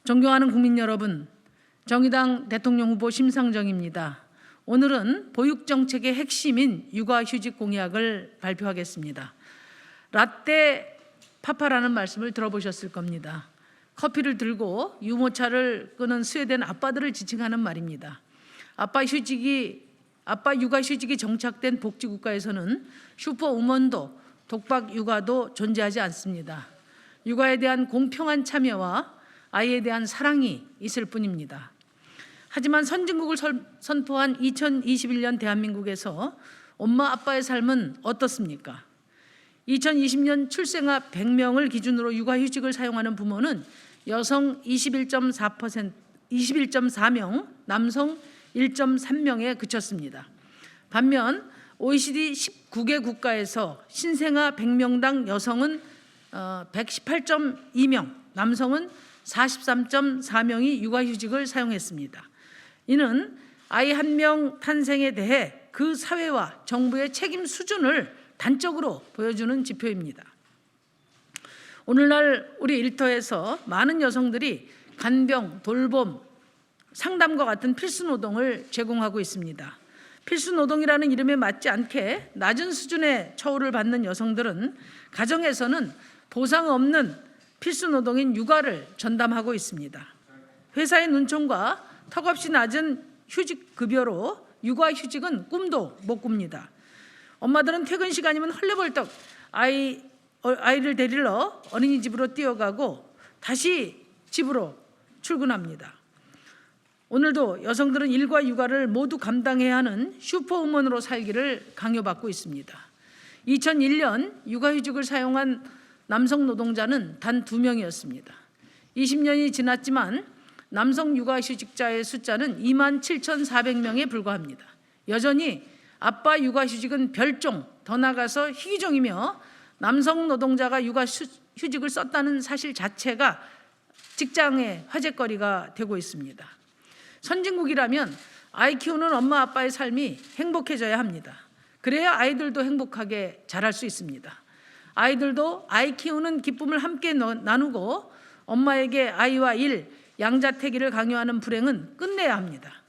존경하는 국민 여러분, 정의당 대통령 후보 심상정입니다. 오늘은 보육정책의 핵심인 육아휴직 공약을 발표하겠습니다. 라떼 파파라는 말씀을 들어보셨을 겁니다. 커피를 들고 유모차를 끄는 스웨덴 아빠들을 지칭하는 말입니다. 아빠 육아휴직이 정착된 복지국가에서는 슈퍼우먼도 독박 육아도 존재하지 않습니다. 육아에 대한 공평한 참여와 아이에 대한 사랑이 있을 뿐입니다. 하지만 선진국을 선포한 2021년 대한민국에서 엄마 아빠의 삶은 어떻습니까? 2020년 출생아 100명을 기준으로 육아휴직을 사용하는 부모는 여성 21.4명, 남성 1.3명에 그쳤습니다. 반면 OECD 19개 국가에서 신생아 100명당 여성은 118.2명, 남성은 43.4명이 육아휴직을 사용했습니다. 이는 아이 한 명 탄생에 대해 그 사회와 정부의 책임 수준을 단적으로 보여주는 지표입니다. 오늘날 우리 일터에서 많은 여성들이 간병, 돌봄, 상담과 같은 필수 노동을 제공하고 있습니다. 필수 노동이라는 이름에 맞지 않게 낮은 수준의 처우를 받는 여성들은 가정에서는 보상 없는 필수 노동인 육아를 전담하고 있습니다. 회사의 눈총과 턱없이 낮은 휴직 급여로 육아휴직은 꿈도 못 꿉니다. 엄마들은 퇴근 시간이면 헐레벌떡 아이를 데리러 어린이집으로 뛰어가고 다시 집으로 출근합니다. 오늘도 여성들은 일과 육아를 모두 감당해야 하는 슈퍼우먼으로 살기를 강요받고 있습니다. 2001년 육아휴직을 사용한 남성 노동자는 단 2명이었습니다. 20년이 지났지만 남성 육아휴직자의 숫자는 27,400명에 불과합니다. 여전히 아빠 육아휴직은 별종, 더 나아가서 희귀종이며 남성 노동자가 육아휴직을 썼다는 사실 자체가 직장의 화제거리가 되고 있습니다. 선진국이라면 아이 키우는 엄마 아빠의 삶이 행복해져야 합니다. 그래야 아이들도 행복하게 자랄 수 있습니다. 아이들도 아이 키우는 기쁨을 함께 나누고 엄마에게 아이와 일, 양자택일을 강요하는 불행은 끝내야 합니다.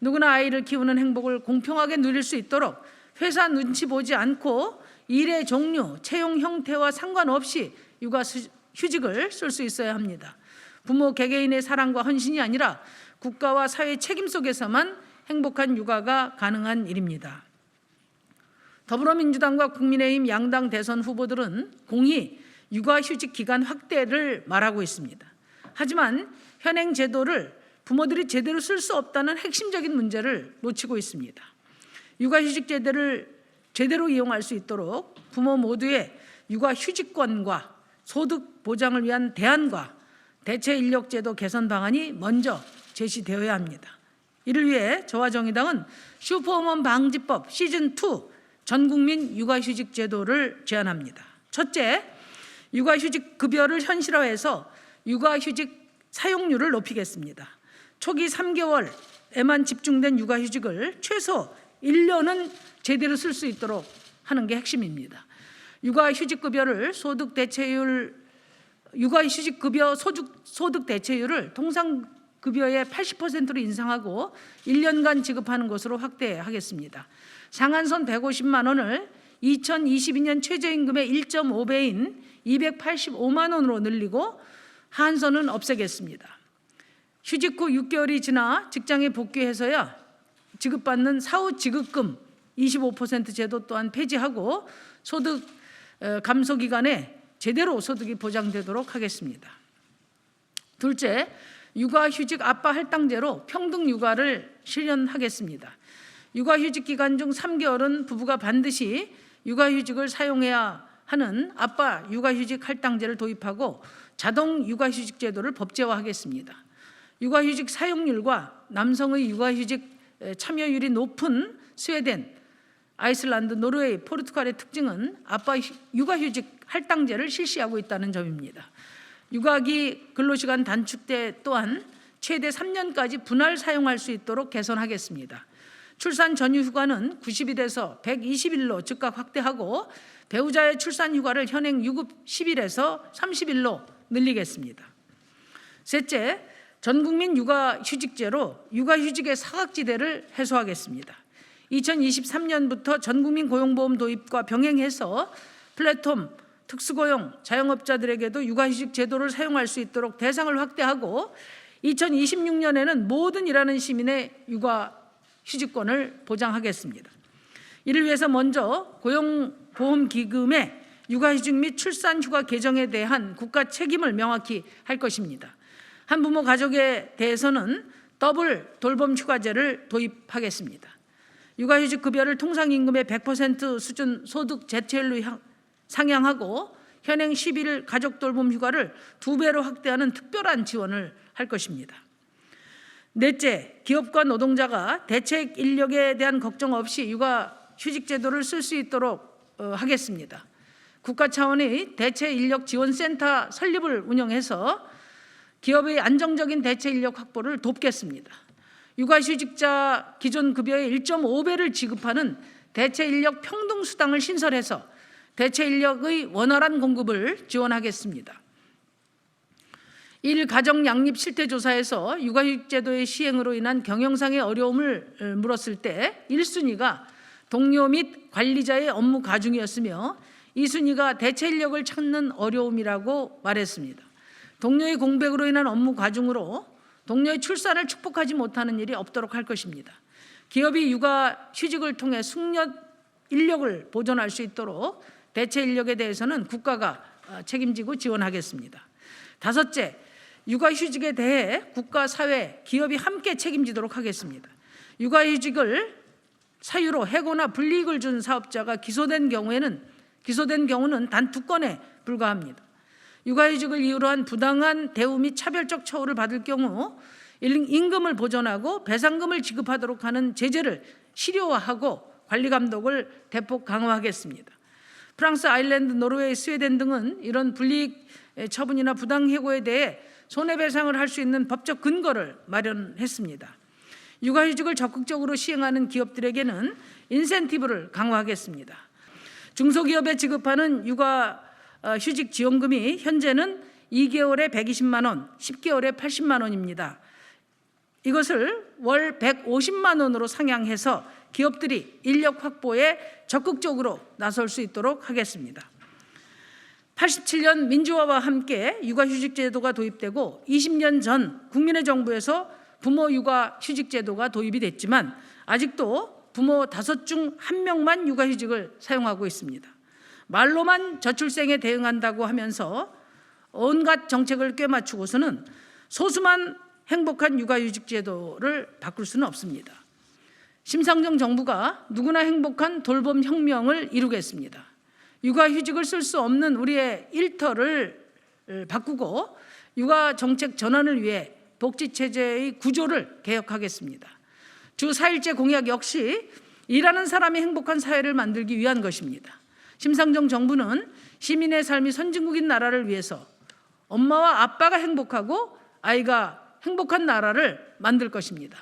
누구나 아이를 키우는 행복을 공평하게 누릴 수 있도록 회사 눈치 보지 않고 일의 종류, 채용 형태와 상관없이 육아휴직을 쓸 수 있어야 합니다. 부모 개개인의 사랑과 헌신이 아니라 국가와 사회 책임 속에서만 행복한 육아가 가능한 일입니다. 더불어민주당과 국민의힘 양당 대선 후보들은 공히 육아휴직 기간 확대를 말하고 있습니다. 하지만 현행 제도를 부모들이 제대로 쓸 수 없다는 핵심적인 문제를 놓치고 있습니다. 육아휴직 제도를 제대로 이용할 수 있도록 부모 모두의 육아휴직권과 소득 보장을 위한 대안과 대체 인력 제도 개선 방안이 먼저 제시되어야 합니다. 이를 위해 저와 정의당은 슈퍼우먼 방지법 시즌2 전국민 육아휴직 제도를 제안합니다. 첫째, 육아휴직 급여를 현실화해서 육아휴직 사용률을 높이겠습니다. 초기 3개월에만 집중된 육아휴직을 최소 1년은 제대로 쓸 수 있도록 하는 게 핵심입니다. 육아휴직급여 소득 대체율을 통상급여의 80%로 인상하고 1년간 지급하는 것으로 확대하겠습니다. 상한선 150만 원을 2022년 최저임금의 1.5배인 285만 원으로 늘리고 하한선은 없애겠습니다. 휴직 후 6개월이 지나 직장에 복귀해서야 지급받는 사후 지급금 25% 제도 또한 폐지하고 소득 감소 기간에 제대로 소득이 보장되도록 하겠습니다. 둘째, 육아휴직 아빠 할당제로 평등 육아를 실현하겠습니다. 육아휴직 기간 중 3개월은 부부가 반드시 육아휴직을 사용해야 하는 아빠 육아휴직 할당제를 도입하고 자동 육아휴직 제도를 법제화하겠습니다. 육아휴직 사용률과 남성의 육아휴직 참여율이 높은 스웨덴, 아이슬란드, 노르웨이, 포르투갈의 특징은 아빠 육아휴직 할당제를 실시하고 있다는 점입니다. 육아기 근로시간 단축대 또한 최대 3년까지 분할 사용할 수 있도록 개선하겠습니다. 출산 전후 휴가는 90일에서 120일로 즉각 확대하고 배우자의 출산 휴가를 현행 유급 10일에서 30일로 늘리겠습니다. 셋째, 전국민 육아휴직제로 육아휴직의 사각지대를 해소하겠습니다. 2023년부터 전국민 고용보험 도입과 병행해서 플랫폼, 특수고용, 자영업자들에게도 육아휴직 제도를 사용할 수 있도록 대상을 확대하고 2026년에는 모든 일하는 시민의 육아휴직권을 보장하겠습니다. 이를 위해서 먼저 고용보험기금의 육아휴직 및 출산휴가 개정에 대한 국가 책임을 명확히 할 것입니다. 한부모 가족에 대해서는 더블 돌봄휴가제를 도입하겠습니다. 육아휴직 급여를 통상임금의 100% 수준 소득 대체율로 상향하고 현행 10일 가족 돌봄 휴가를 2배로 확대하는 특별한 지원을 할 것입니다. 넷째, 기업과 노동자가 대책 인력에 대한 걱정 없이 육아휴직 제도를 쓸 수 있도록 하겠습니다. 국가 차원의 대체 인력 지원센터 설립을 운영해서 기업의 안정적인 대체 인력 확보를 돕겠습니다. 육아휴직자 기존 급여의 1.5배를 지급하는 대체 인력 평등수당을 신설해서 대체 인력의 원활한 공급을 지원하겠습니다. 1. 가정 양립 실태 조사에서 육아휴직 제도의 시행으로 인한 경영상의 어려움을 물었을 때 1순위가 동료 및 관리자의 업무 과중이었으며 2순위가 대체 인력을 찾는 어려움이라고 말했습니다. 동료의 공백으로 인한 업무 과중으로 동료의 출산을 축복하지 못하는 일이 없도록 할 것입니다. 기업이 육아휴직을 통해 숙련 인력을 보존할 수 있도록 대체 인력에 대해서는 국가가 책임지고 지원하겠습니다. 다섯째, 육아휴직에 대해 국가, 사회, 기업이 함께 책임지도록 하겠습니다. 육아휴직을 사유로 해고나 불이익을 준 사업자가 기소된 경우는 단 2건에 불과합니다. 육아휴직을 이유로 한 부당한 대우 및 차별적 처우를 받을 경우 임금을 보전하고 배상금을 지급하도록 하는 제재를 실효화하고 관리 감독을 대폭 강화하겠습니다. 프랑스, 아일랜드, 노르웨이, 스웨덴 등은 이런 불이익 처분이나 부당 해고에 대해 손해배상을 할 수 있는 법적 근거를 마련했습니다. 육아휴직을 적극적으로 시행하는 기업들에게는 인센티브를 강화하겠습니다. 중소기업에 지급하는 육아휴직 지원금이 현재는 2개월에 120만 원, 10개월에 80만 원입니다. 이것을 월 150만 원으로 상향해서 기업들이 인력 확보에 적극적으로 나설 수 있도록 하겠습니다. 87년 민주화와 함께 육아휴직 제도가 도입되고 20년 전 국민의 정부에서 부모 육아휴직 제도가 도입이 됐지만 아직도 부모 5 중 1명만 육아휴직을 사용하고 있습니다. 말로만 저출생에 대응한다고 하면서 온갖 정책을 꿰맞추고서는 소수만 행복한 육아휴직 제도를 바꿀 수는 없습니다. 심상정 정부가 누구나 행복한 돌봄 혁명을 이루겠습니다. 육아휴직을 쓸 수 없는 우리의 일터를 바꾸고 육아정책 전환을 위해 복지체제의 구조를 개혁하겠습니다. 주 4일제 공약 역시 일하는 사람이 행복한 사회를 만들기 위한 것입니다. 심상정 정부는 시민의 삶이 선진국인 나라를 위해서 엄마와 아빠가 행복하고 아이가 행복한 나라를 만들 것입니다.